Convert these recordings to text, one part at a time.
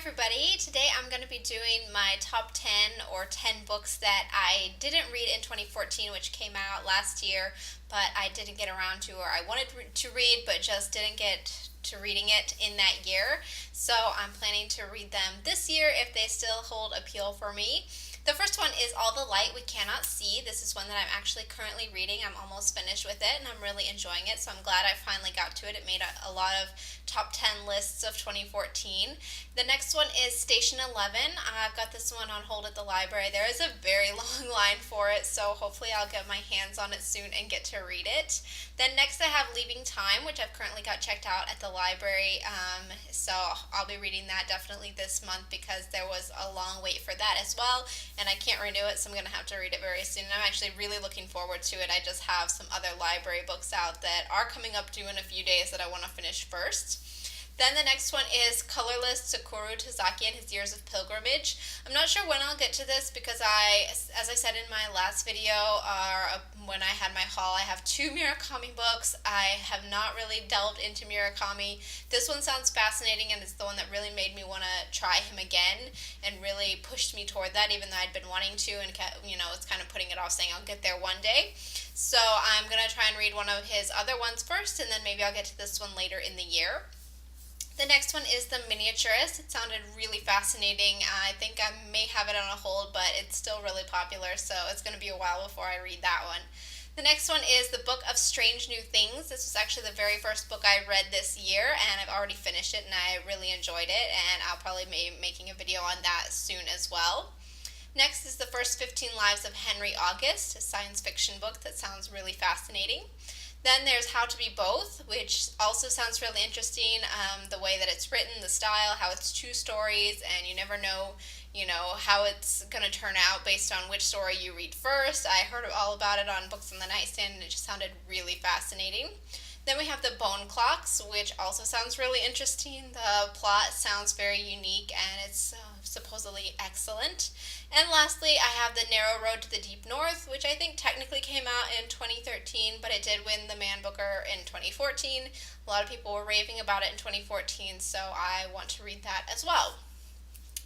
everybody. Today I'm going to be doing my top 10 or 10 books that I didn't read in 2014, which came out last year, but I didn't get around to, or I wanted to read but just didn't get to reading it in that year. So I'm planning to read them this year if they still hold appeal for me. The first one is All the Light We Cannot See. This is one that I'm actually currently reading. I'm almost finished with it and I'm really enjoying it, so I'm glad I finally got to it. It made a lot of top 10 lists of 2014. The next one is Station 11. I've got this one on hold at the library. There is a very long line for it, so hopefully I'll get my hands on it soon and get to read it. Then next I have Leaving Time, which I've currently got checked out at the library, so I'll be reading that definitely this month because there was a long wait for that as well, and I can't renew it, so I'm going to have to read it very soon. I'm actually really looking forward to it. I just have some other library books out that are coming up due in a few days that I want to finish first. Then the next one is Colorless, Sakura Tazaki and His Years of Pilgrimage. I'm not sure when I'll get to this because as I said in my last video, when I had my haul, I have two Murakami books. I have not really delved into Murakami. This one sounds fascinating and it's the one that really made me want to try him again and really pushed me toward that, even though I'd been wanting to and it's kind of putting it off, saying I'll get there one day. So I'm going to try and read one of his other ones first, and then maybe I'll get to this one later in the year. The next one is The Miniaturist. It sounded really fascinating. I think I may have it on a hold, but it's still really popular, so it's going to be a while before I read that one. The next one is The Book of Strange New Things. This was actually the very first book I read this year, and I've already finished it, and I really enjoyed it, and I'll probably be making a video on that soon as well. Next is The First 15 Lives of Henry August, a science fiction book that sounds really fascinating. Then there's How to Be Both, which also sounds really interesting. The way that it's written, the style, how it's two stories, and you never know, how it's going to turn out based on which story you read first. I heard all about it on Books on the Nightstand, and it just sounded really fascinating. Then we have The Bone Clocks, which also sounds really interesting. The plot sounds very unique, and it's supposedly excellent. And lastly, I have The Narrow Road to the Deep North, which I think technically came out in 2013, but it did win the Man Booker in 2014. A lot of people were raving about it in 2014, so I want to read that as well.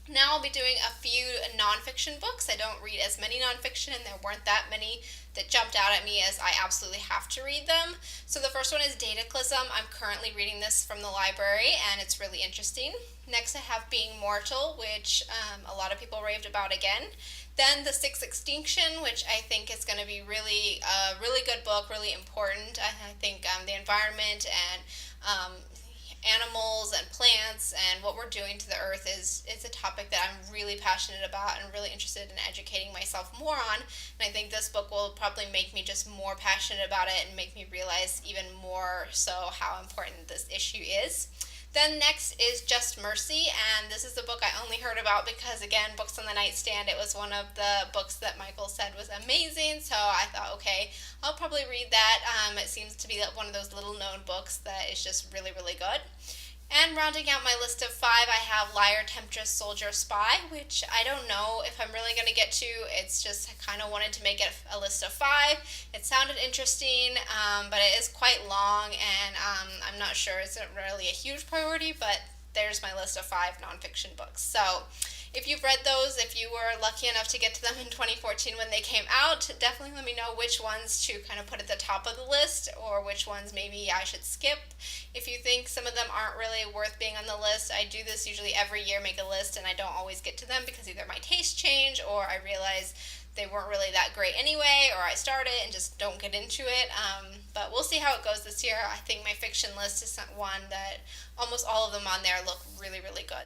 Now I'll be doing a few nonfiction books. I don't read as many nonfiction, and there weren't that many that jumped out at me as I absolutely have to read them. So the first one is Dataclysm. I'm currently reading this from the library, and it's really interesting. Next I have Being Mortal, which a lot of people raved about again. Then The Six Extinction, which I think is going to be a really good book, really important. I think the environment and animals and plants and what we're doing to the earth is a topic that I'm really passionate about and really interested in educating myself more on. And I think this book will probably make me just more passionate about it and make me realize even more so how important this issue is. Then next is Just Mercy, and this is the book I only heard about because, again, Books on the Nightstand, it was one of the books that Michael said was amazing, so I thought, okay, I'll probably read that. It seems to be one of those little-known books that is just really, really good. And rounding out my list of 5, I have Liar, Temptress, Soldier, Spy, which I don't know if I'm really going to get to. It's just I kind of wanted to make it a list of 5. It sounded interesting, but it is quite long, and I'm not sure it's really a huge priority, but there's my list of 5 nonfiction books. So if you've read those, if you were lucky enough to get to them in 2014 when they came out, definitely let me know which ones to kind of put at the top of the list or which ones maybe I should skip. If you think some of them aren't really worth being on the list, I do this usually every year, make a list, and I don't always get to them because either my tastes change or I realize they weren't really that great anyway, or I start it and just don't get into it. But we'll see how it goes this year. I think my fiction list is one that almost all of them on there look really, really good.